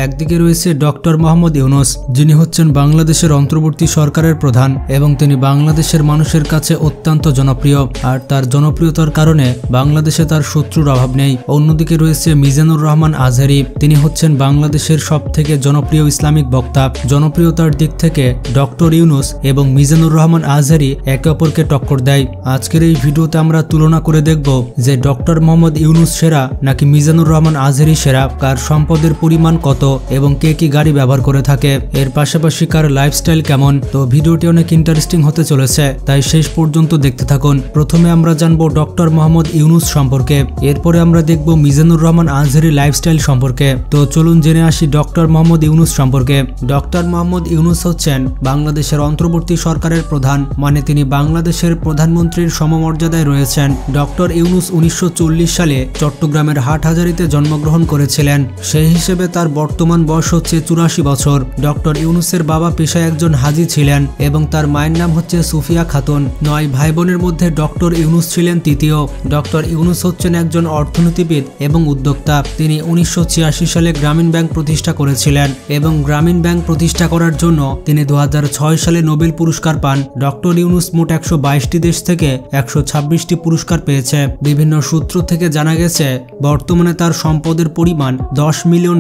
একদিকে রয়েছে ডক্টর মোহাম্মদ ইউনূস, যিনি হচ্ছেন বাংলাদেশের অন্তর্বর্তী সরকারের প্রধান এবং তিনি বাংলাদেশের মানুষের কাছে অত্যন্ত জনপ্রিয়, আর তার জনপ্রিয়তার কারণে বাংলাদেশে তার শত্রুর অভাব নেই। অন্যদিকে রয়েছে মিজানুর রহমান আজহারী, তিনি হচ্ছেন বাংলাদেশের সবথেকে জনপ্রিয় ইসলামিক বক্তা। জনপ্রিয়তার দিক থেকে ডক্টর ইউনূস এবং মিজানুর রহমান আজহারী একে অপরকে টক্কর দেয়। আজকের এই ভিডিওতে আমরা তুলনা করে দেখব যে ডক্টর মোহাম্মদ ইউনূস সেরা নাকি মিজানুর রহমান আজহারী সেরা, কার সম্পদের পরিমাণ কত এবং কে কি গাড়ি ব্যবহার করে থাকে, এর পাশাপাশি কার লাইফস্টাইল কেমন। তো ভিডিওটি অনেক ইন্টারেস্টিং হতে চলেছে, তাই শেষ পর্যন্ত দেখতে থাকুন। প্রথমে আমরা জানবো ডক্টর মোহাম্মদ ইউনূস সম্পর্কে, এরপরে আমরা দেখব মিজানুর রহমান আজহারী লাইফস্টাইল সম্পর্কে। তো চলুন জেনে আসি ডক্টর মোহাম্মদ ইউনূস সম্পর্কে। ডক্টর মোহাম্মদ ইউনূস হচ্ছেন বাংলাদেশের অন্তর্বর্তী সরকারের প্রধান, মানে তিনি বাংলাদেশের প্রধানমন্ত্রীর সমমর্যাদায় রয়েছেন। ডক্টর ইউনূস 1940 সালে চট্টগ্রামের হাটহাজারীতে জন্মগ্রহণ করেছিলেন। সেই হিসেবে তার বর্তমান বয়স হচ্ছে 84 বছর। ডক্টর ইউনূসের বাবা পেশায় একজন হাজী ছিলেন এবং তার মায়ের নাম হচ্ছে সুফিয়া খাতুন। 9 ভাই বোনের মধ্যে ডক্টর ইউনূস ছিলেন তৃতীয়। ডক্টর ইউনূস হচ্ছেন একজন অর্থনীতিবিদ এবং উদ্যোক্তা। তিনি 1986 সালে গ্রামীণ ব্যাংক প্রতিষ্ঠা করেছিলেন এবং গ্রামীণ ব্যাংক প্রতিষ্ঠা করার জন্য তিনি 2006 সালে নোবেল পুরস্কার পান। ডক্টর ইউনূস মোট 122টি দেশ থেকে 126টি পুরস্কার পেয়েছে। বিভিন্ন সূত্র থেকে জানা গেছে বর্তমানে তার সম্পদের পরিমাণ $10 মিলিয়ন,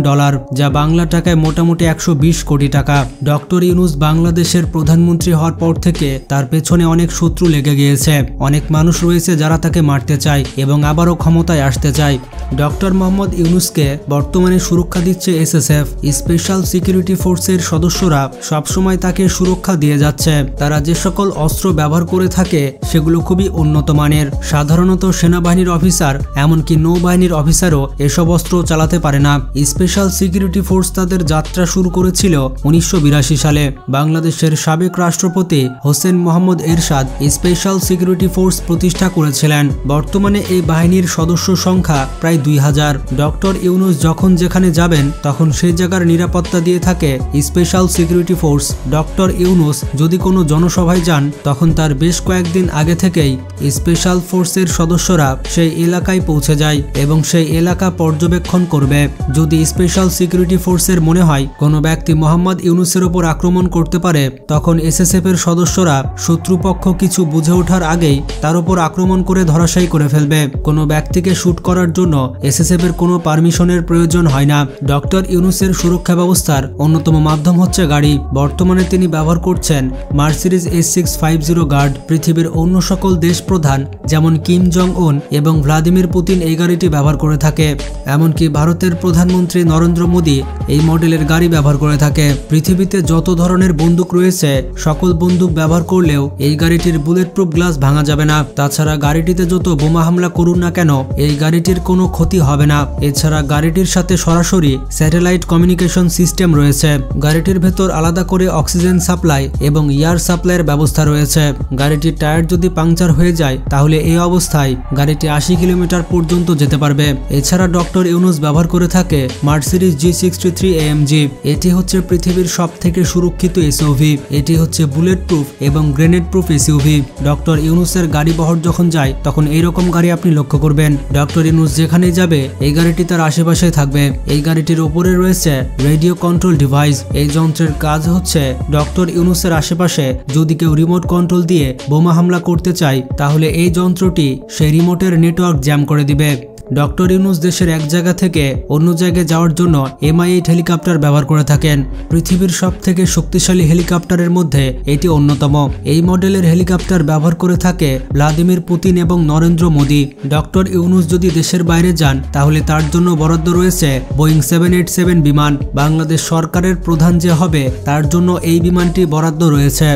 যা বাংলা টাকায় মোটামুটি 120 কোটি টাকা। ডক্টর ইউনূস বাংলাদেশের প্রধানমন্ত্রী হওয়ার পর থেকে তার পেছনে অনেক শত্রু লেগে গিয়েছে। অনেক মানুষ রয়েছে যারা তাকে মারতে চায় এবং আবারও ক্ষমতায় আসতে চায়। ডক্টর মোহাম্মদ ইউনূসকে বর্তমানে সুরক্ষা দিচ্ছে SSF, স্পেশাল সিকিউরিটি ফোর্সের সদস্যরা সবসময় তাকে সুরক্ষা দিয়ে যাচ্ছে। তারা যে সকল অস্ত্র ব্যবহার করে থাকে সেগুলো খুবই উন্নত মানের। সাধারণত সেনাবাহিনীর অফিসার এমনকি নৌবাহিনীর অফিসারও এসব অস্ত্র চালাতে পারে না। স্পেশাল সিকিউরিটি ফোর্স তাদের যাত্রা শুরু করেছিল 1982 সালে। বাংলাদেশের সাবেক রাষ্ট্রপতি হোসেন মোহাম্মদ এরশাদ স্পেশাল সিকিউরিটি ফোর্স প্রতিষ্ঠা করেছিলেন। বর্তমানে এই বাহিনীর সদস্য সংখ্যা প্রায় 2000। ডক্টর ইউনূস যখন যেখানে যাবেন তখন সেই জায়গার নিরাপত্তা দিয়ে থাকে special security force. Doctor Yunus যদি কোনো জনসভায় যান তখন তার বেশ কয়েকদিন আগে থেকেই স্পেশাল ফোর্সের সদস্যরা সেই এলাকায় পৌঁছে যায় এবং সেই এলাকা পর্যবেক্ষণ করবে। যদি স্পেশাল সিকিউরিটি ফোর্সের মনে হয় কোনো ব্যক্তি মোহাম্মদ ইউনূসের উপর আক্রমণ করতে পারে, তখন SSF এর সদস্যরা শত্রুপক্ষ কিছু বুঝে ওঠার আগেই তার উপর আক্রমণ করে ধরাশায়ী করে ফেলবে। কোনো ব্যক্তিকে শুট করার জন্য SSF এর কোনো পারমিশনের প্রয়োজন হয় না। ডক্টর ইউনূসের সুরক্ষা ব্যবস্থার অন্যতম মাধ্যম হচ্ছে গাড়ি। বর্তমানে তিনি ব্যবহার করছেন মার্সিডিজ S650 গার্ড। পৃথিবীর অন্য সকল দেশ প্রধান যেমন কিম জং উন এবং ভ্লাদিমির পুতিন এই গাড়িটি ব্যবহার করে থাকে। এমনকি ভারতের প্রধানমন্ত্রী নরেন্দ্র মোদী এই মডেলের গাড়ি ব্যবহার করে থাকে। পৃথিবীতে যত ধরনের বন্দুক রয়েছে সকল বন্দুক ব্যবহার করলেও এই গাড়িটির বুলেট প্রুফ গ্লাস ভাঙা যাবে না। তাছাড়া গাড়িটিতে যত বোমা হামলা করুন না কেন এই গাড়িটির কোনো ক্ষতি হবে না। এছাড়া গাড়িটির সাথে সরাসরি স্যাটেলাইট কমিউনিকেশন সিস্টেম রয়েছে। গাড়িটির ভেতর আলাদা করে অক্সিজেন সাপ্লাই এবং এয়ার সাপ্লাইয়ের ব্যবস্থা রয়েছে। গাড়িটির টায়ার যদি পাংচার হয়ে যায় তাহলে এই অবস্থায় গাড়িটি 80 কিলোমিটার পর্যন্ত যেতে পারবে। এছাড়া ডক্টর ইউনূস ব্যবহার করে থাকে মার্সিডিজ G63 AMG। এটি হচ্ছে পৃথিবীর সবথেকে সুরক্ষিত SUV। এটি হচ্ছে বুলেট প্রুফ এবং গ্রেনেড প্রুফ SUV। ডক্টর ইউনূসের গাড়ি বহর যখন যায় তখন এইরকম গাড়ি আপনি লক্ষ্য করবেন। ডক্টর ইউনূস যেখানেই যাবে এই গাড়িটি তার আশেপাশে থাকবে। এই গাড়িটির উপরে রয়েছে রেডিও কন্ট্রোল ডিভাইস। এই যন্ত্রের কাজ হচ্ছে ডক্টর ইউনূসের আশেপাশে যদি কেউ রিমোট কন্ট্রোল দিয়ে বোমা হামলা করতে চায় তাহলে এই যন্ত্রটি সেই রিমোটের নেটওয়ার্ক জ্যাম করে দিবে। ডক্টর ইউনূস দেশের এক জায়গা থেকে অন্য জায়গায় যাওয়ার জন্য MI-8 হেলিকপ্টার ব্যবহার করে থাকেন। পৃথিবীর সবথেকে শক্তিশালী হেলিকপ্টারের মধ্যে এটি অন্যতম। এই মডেলের হেলিকপ্টার ব্যবহার করে থাকে ভ্লাদিমির পুতিন এবং নরেন্দ্র মোদী। ডক্টর ইউনূস যদি দেশের বাইরে যান তাহলে তার জন্য বরাদ্দ রয়েছে বোয়িং 787 বিমান। বাংলাদেশ সরকারের প্রধান যে হবে তার জন্য এই বিমানটি বরাদ্দ রয়েছে।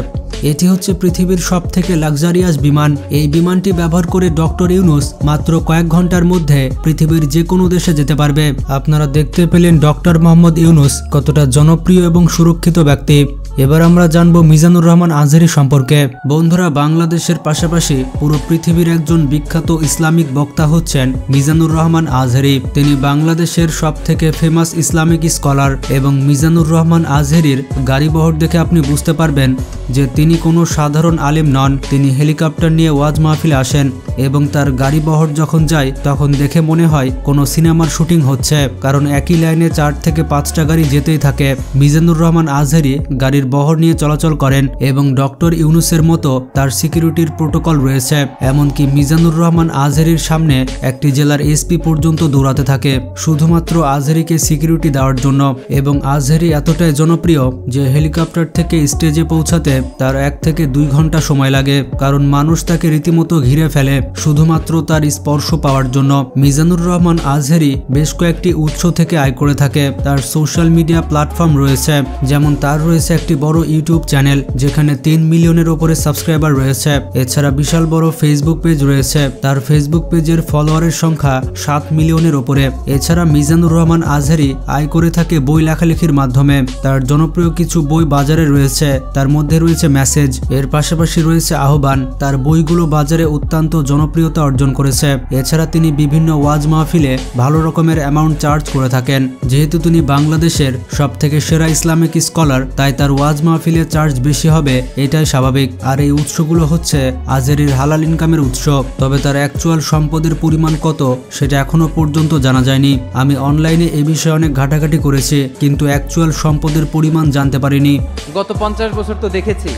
এটি হচ্ছে পৃথিবীর সবথেকে লাক্সারিয়াস বিমান। এই বিমানটি ব্যবহার করে ডক্টর ইউনূস মাত্র কয়েক ঘন্টার মধ্যে পৃথিবীর যে কোনো দেশে যেতে পারবে। আপনারা দেখতে পেলেন ডক্টর মোহাম্মদ ইউনূস কতটা জনপ্রিয় এবং সুরক্ষিত ব্যক্তি। এবার আমরা জানবো মিজানুর রহমান আজহারী সম্পর্কে। বন্ধুরা, বাংলাদেশের পাশাপাশি পুরো পৃথিবীর একজন বিখ্যাত ইসলামিক বক্তা হচ্ছেন মিজানুর রহমান আজহারী। তিনি বাংলাদেশের সবথেকে ফেমাস ইসলামিক স্কলার এবং মিজানুর রহমান আজহারীর গাড়িবহর দেখে আপনি বুঝতে পারবেন যে তিনি কোনো সাধারণ আলেম নন। তিনি হেলিকপ্টার নিয়ে ওয়াজ মাহফিলে আসেন এবং তার গাড়িবহর যখন যায় তখন দেখে মনে হয় কোনো সিনেমার শুটিং হচ্ছে, কারণ একই লাইনে 4 থেকে 5টা গাড়ি যেতেই থাকে। মিজানুর রহমান আজহারী গাড়ির বহর নিয়ে চলাচল করেন এবং ডক্টর ইউনুসের মতো তার সিকিউরিটির প্রোটোকল রয়েছে। এমনকি মিজানুর রহমান আজহারীর সামনে একটি জেলার এসপি পর্যন্ত দৌড়াতে থাকে শুধুমাত্র আজহারীকে সিকিউরিটি দেওয়ার জন্য। এবং আজহারী এতটাই জনপ্রিয় যে হেলিকপ্টার থেকে স্টেজে পৌঁছাতে তার 1 থেকে 2 ঘন্টা সময় লাগে, কারণ মানুষ তাকে রীতিমতো ঘিরে ফেলে শুধুমাত্র তার স্পর্শ পাওয়ার জন্য। মিজানুর রহমান আজহারী বেশ কয়েকটি উৎস থেকে আয় করে থাকে। তার সোশ্যাল মিডিয়া প্ল্যাটফর্ম রয়েছে, যেমন তার রয়েছে একটি বড় ইউটিউব চ্যানেল যেখানে 3 মিলিয়নের উপরে সাবস্ক্রাইবার রয়েছে। এছাড়া বিশাল বড় ফেসবুক পেজ রয়েছে, তার ফেসবুক পেজের ফলোয়ারের সংখ্যা 7 মিলিয়নের উপরে। এছাড়া মিজানুর রহমান আজহারী আয় করে থাকে বই লেখালেখির মাধ্যমে। তার জনপ্রিয় কিছু বই বাজারে রয়েছে, তার মধ্যে রয়েছে মেসেজ, এর পাশাপাশি রয়েছে আহ্বান। তার বইগুলো বাজারে অত্যন্ত জনপ্রিয়তা অর্জন করেছে। এছাড়া তিনি বিভিন্ন ওয়াজ মাহফিলে ভালো রকমের অ্যামাউন্ট চার্জ করে থাকেন। যেহেতু তিনি বাংলাদেশের সবথেকে সেরা ইসলামিক স্কলার, তাই তার ওয়াজ মাহফিলে চার্জ বেশি হবে, এটাই স্বাভাবিক। আর এই উৎসগুলো হচ্ছে আজহারীর হালাল ইনকামের উৎস। তবে তার অ্যাকচুয়াল সম্পদের পরিমাণ কত সেটা এখনো পর্যন্ত জানা যায়নি। আমি অনলাইনে এ বিষয়ে অনেক ঘাটাঘাটি করেছি, কিন্তু অ্যাকচুয়াল সম্পদের পরিমাণ জানতে পারিনি। গত 50 বছর তো দেখেছি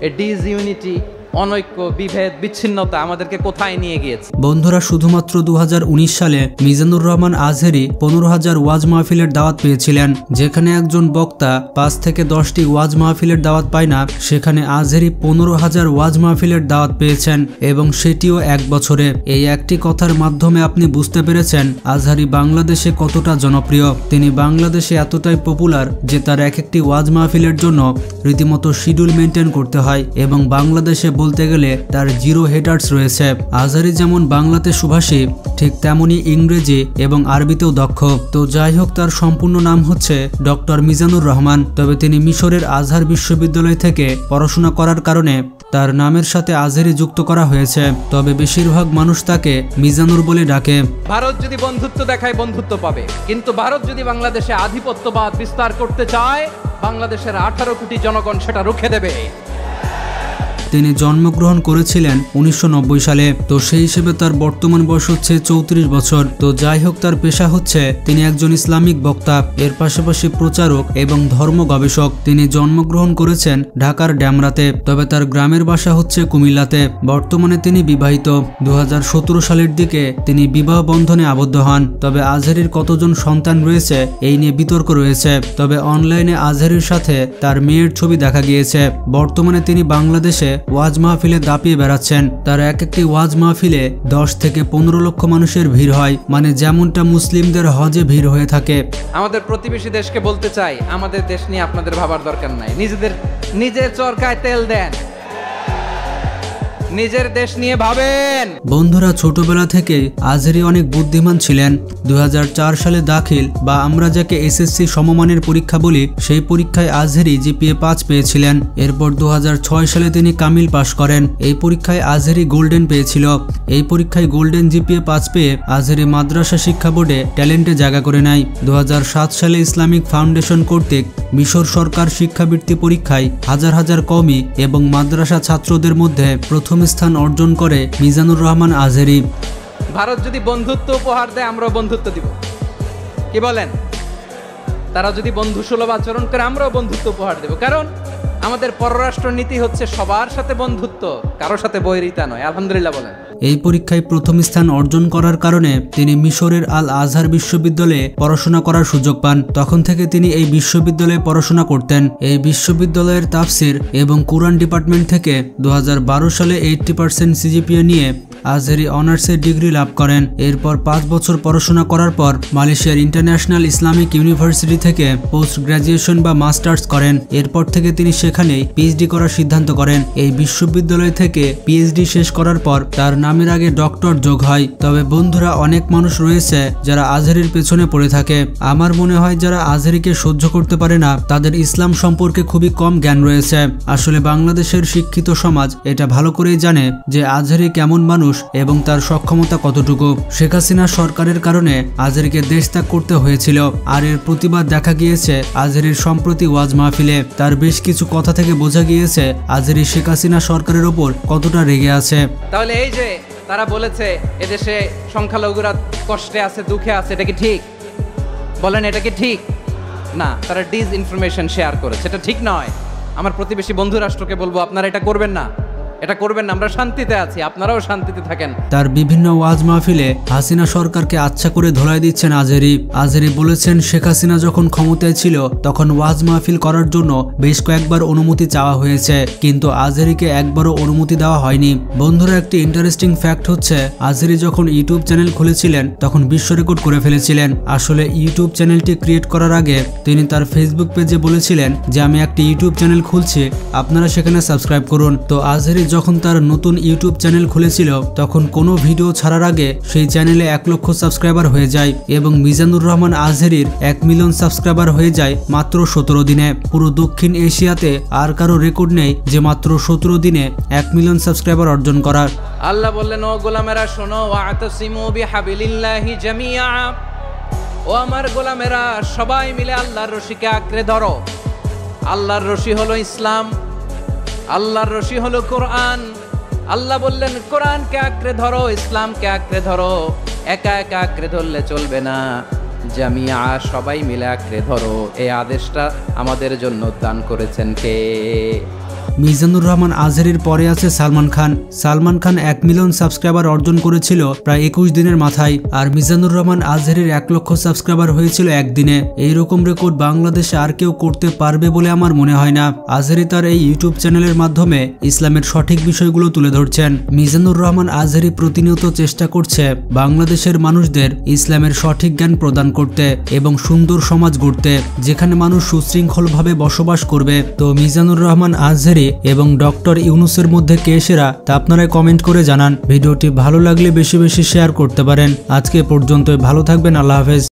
এ ডিসইউনিটি, অনৈক্য, বিভেদ, বিচ্ছিন্নতা আমাদেরকে কোথায় নিয়ে গিয়েছে। বন্ধুরা, শুধুমাত্র 2019 সালে মিজানুর রহমান আজহারী 15,000 ওয়াজ মাহফিলের দাওয়াত পেয়েছিলেন। যেখানে একজন বক্তা 5 থেকে 10টি ওয়াজ মাহফিলের দাওয়াত পায় না, সেখানে আজহারী 15,000 ওয়াজ মাহফিলের দাওয়াত পেয়েছেন, এবং সেটিও 1 বছরে। এই একটি কথার মাধ্যমে আপনি বুঝতে পেরেছেন আজহারী বাংলাদেশে কতটা জনপ্রিয়। তিনি বাংলাদেশে এতটাই পপুলার যে তার একটি ওয়াজ মাহফিলের জন্য রীতিমতো শিডিউল মেনটেন করতে হয়, এবং বাংলাদেশে বলতে গেলে তার 0 হেটার্স রয়েছে। আজহারী যেমন বাংলাতে সুভাষী, ঠিক তেমনি ইংরেজি এবং আরবিতেও দক্ষ। তো যাই হোক, তার সম্পূর্ণ নাম হচ্ছে ডক্টর মিজানুর রহমান। তবে তিনি মিশরের আজহার বিশ্ববিদ্যালয় থেকে পড়াশোনা করার কারণে তার নামের সাথে আজহারী যুক্ত করা হয়েছে। তবে বেশিরভাগ মানুষ তাকে মিজানুর বলে ডাকে। ভারত যদি বন্ধুত্ব দেখায় বন্ধুত্ব পাবে, কিন্তু ভারত যদি বাংলাদেশে আধিপত্যবাদ বিস্তার করতে চায়, বাংলাদেশের 18 কোটি জনগণ সেটা রুখে দেবে। তিনি জন্মগ্রহণ করেছিলেন 1990 সালে। তো সেই হিসেবে তার বর্তমান বয়স হচ্ছে 34 বছর। তো যাই হোক, তার পেশা হচ্ছে তিনি একজন ইসলামিক বক্তা, এর পাশাপাশি প্রচারক এবং ধর্ম গবেষক। তিনি জন্মগ্রহণ করেছেন ঢাকার ড্যামরাতে, তবে তার গ্রামের বাসা হচ্ছে কুমিল্লাতে। বর্তমানে তিনি বিবাহিত। 2017 সালের দিকে তিনি বিবাহ বন্ধনে আবদ্ধ হন। তবে আজহারীর কতজন সন্তান রয়েছে এই নিয়ে বিতর্ক রয়েছে। তবে অনলাইনে আজহারীর সাথে তার মেয়ের ছবি দেখা গিয়েছে। বর্তমানে তিনি বাংলাদেশে ওয়াজ মাহফিলে দাপিয়ে বেড়াচ্ছেন। তার একটি ওয়াজ মাহফিলে 10 থেকে 15 লক্ষ মানুষের ভিড় হয়, মানে যেমনটা মুসলিমদের হজে ভিড় হয়ে থাকে। আমাদের প্রতিবেশী দেশকে বলতে চাই, আমাদের দেশ নিয়ে আপনাদের ভাবার দরকার নাই। নিজের চরকায় তেল দেন, নিজের দেশ নিয়ে ভাবেন। বন্ধুরা, ছোটবেলা থেকেই আজহারী অনেক বুদ্ধিমান ছিলেন। 2004 সালে দাখিল বা আমরা যাকে এসএসসি সমমানের পরীক্ষা বলি, সেই পরীক্ষায় আজহারী জিপিএ 5 পেয়েছিলেন। এরপর 2006 সালে তিনি কামিল পাশ করেন। এই পরীক্ষায় আজহারী গোল্ডেন পেয়েছিল। এই পরীক্ষায় গোল্ডেন জিপিএ 5 পেয়ে আজহারী মাদ্রাসা শিক্ষা বোর্ডে ট্যালেন্টে জায়গা করে নেয়। 2007 সালে ইসলামিক ফাউন্ডেশন কর্তৃক মিশর সরকার শিক্ষাবৃত্তি পরীক্ষায় হাজার হাজার কওমি এবং মাদ্রাসা ছাত্রদের মধ্যে প্রথম স্থান অর্জন করে মিজানুর রহমান আজহারী। ভারত যদি বন্ধুত্ব উপহার দেয়, আমরাও বন্ধুত্ব দিব। কি বলেন? তারা যদি বন্ধুসুলভ আচরণ করে, আমরাও বন্ধুত্ব উপহার দেব। কারণ আমাদের পররাষ্ট্র নীতি হচ্ছে সবার সাথে বন্ধুত্ব, কারো সাথে বৈরিতা নয়। আলহামদুলিল্লাহ বলেন। এই পরীক্ষায় প্রথম স্থান অর্জন করার কারণে তিনি মিশরের আল আজহার বিশ্ববিদ্যালয়ে পড়াশোনা করার সুযোগ পান। তখন থেকে তিনি এই বিশ্ববিদ্যালয়ে পড়াশোনা করতেন। এই বিশ্ববিদ্যালয়ের তাফসির এবং কুরআন ডিপার্টমেন্ট থেকে 2012 সালে 80% সিজিপিএ নিয়ে আজহারি অনার্সের ডিগ্রি লাভ করেন। এরপর 5 বছর পড়াশোনা করার পর মালয়েশিয়ার ইন্টারন্যাশনাল ইসলামিক ইউনিভার্সিটি থেকে পোস্ট গ্রাজুয়েশন বা মাস্টার্স করেন। এরপর থেকে তিনি সেখানেই পিএইচডি করার সিদ্ধান্ত করেন। এই বিশ্ববিদ্যালয় থেকে পিএইচডি শেষ করার পর তার নামের আগে ডক্টর যোগ হয়। তবে বন্ধুরা, অনেক মানুষ রয়েছে যারা আজহারির পেছনে পড়ে থাকে। আমার মনে হয় যারা আজহারিকে সহ্য করতে পারে না তাদের ইসলাম সম্পর্কে খুবই কম জ্ঞান রয়েছে। আসলে বাংলাদেশের শিক্ষিত সমাজ এটা ভালো করেই জানে যে আজহারি কেমন মানুষ এবং তার সক্ষমতা কতটুকু। শেখ হাসিনা সরকারের কারণে আজহারিকে দেশ ত্যাগ করতে হয়েছিল, আর এর প্রতিবাদ দেখা গিয়েছে আজহারির সম্প্রতি ওয়াজ মাহফিলে। তার বেশ কিছু কথা থেকে বোঝা গিয়েছে আজহারি শেখ হাসিনা সরকারের ওপর কতটা রেগে আছে। তাহলে এই যে তারা বলেছে এদেশে সংখ্যালঘুরা কষ্টে আছে, দুঃখে আছে, এটা কি ঠিক? বলেন, এটা কি ঠিক? না, তারা ডিস ইনফরমেশন শেয়ার করেছে, এটা ঠিক নয়। আমার প্রতিবেশী বন্ধু রাষ্ট্রকে বলবো আপনারা এটা করবেন না, এটা করবেন না। আমরা শান্তিতে আছি, আপনারাও শান্তিতে থাকেন। তার বিভিন্ন ওয়াজ মাহফিলে হাসিনা সরকারকে আচ্ছা করে ধরায় দিচ্ছেন আজহারি। আজহারি বলেছেন শেখ হাসিনা যখন ক্ষমতায় ছিল তখন ওয়াজ মাহফিল করার জন্য বেশ কয়েকবার অনুমতি চাওয়া হয়েছে, কিন্তু আজহারিকে একবারও অনুমতি দেওয়া হয়নি। বন্ধুরা, একটি ইন্টারেস্টিং ফ্যাক্ট হচ্ছে আজহারি যখন ইউটিউব চ্যানেল খুলেছিলেন তখন বিশ্ব রেকর্ড করে ফেলেছিলেন। আসলে ইউটিউব চ্যানেলটি ক্রিয়েট করার আগে তিনি তার ফেসবুক পেজে বলেছিলেন যে আমি একটি ইউটিউব চ্যানেল খুলছি, আপনারা সেখানে সাবস্ক্রাইব করুন। তো আজহারি যখন তার নতুন ইউটিউব চ্যানেল খুলেছিল তখন কোনো ভিডিও ছাড়ার আগে সেই চ্যানেলে 1 লক্ষ সাবস্ক্রাইবার হয়ে যায় এবং মিজানুর রহমান আজহারির 1 মিলিয়ন সাবস্ক্রাইবার হয়ে যায় মাত্র 17 দিনে। পুরো দক্ষিণ এশিয়াতে আর কারো রেকর্ড নেই যে মাত্র 17 দিনে 1 মিলিয়ন সাবস্ক্রাইবার অর্জন করার। আল্লাহ বললেন, ও গোলামেরা শোনো, ওয়াতাসিমু বিহাবিলিল্লাহি জামিআ, ও আমার গোলামেরা সবাই মিলে আল্লাহর রশিকে আঁকড়ে ধরো। আল্লাহর রশি হলো ইসলাম, আল্লাহর রশি হলো কোরআন। আল্লাহ বললেন কোরআনকে আঁকড়ে ধরো, ইসলামকে আঁকড়ে ধরো। একা একা আঁকড়ে ধরলে চলবে না, জামিয়া, সবাই মিলে আঁকড়ে ধরো। এই আদেশটা আমাদের জন্য দান করেছেন কে? মিজানুর রহমান আজহারির পরে আছে সালমান খান। সালমান খান 1 মিলিয়ন সাবস্ক্রাইবার অর্জন করেছিল প্রায় 21 দিনের মাথায়, আর মিজানুর রহমান আজহারির 1 লক্ষ সাবস্ক্রাইবার হয়েছিল একদিনে। এইরকম রেকর্ড বাংলাদেশে আর কেউ করতে পারবে বলে আমার মনে হয় না। আজহারি তার এই ইউটিউব চ্যানেলের মাধ্যমে ইসলামের সঠিক বিষয়গুলো তুলে ধরছেন। মিজানুর রহমান আজহারি প্রতিনিয়ত চেষ্টা করছে বাংলাদেশের মানুষদের ইসলামের সঠিক জ্ঞান প্রদান করতে এবং সুন্দর সমাজ গড়তে যেখানে মানুষ সুশৃঙ্খলভাবে বসবাস করবে। তো মিজানুর রহমান আজহারি এবং ডক্টর ইউনুসের মধ্যে কে সেরা তা আপনারা কমেন্ট করে জানান। ভিডিওটি ভালো লাগলে বেশি বেশি শেয়ার করতে পারেন। আজকে পর্যন্তই, ভালো থাকবেন, আল্লাহ হাফেজ।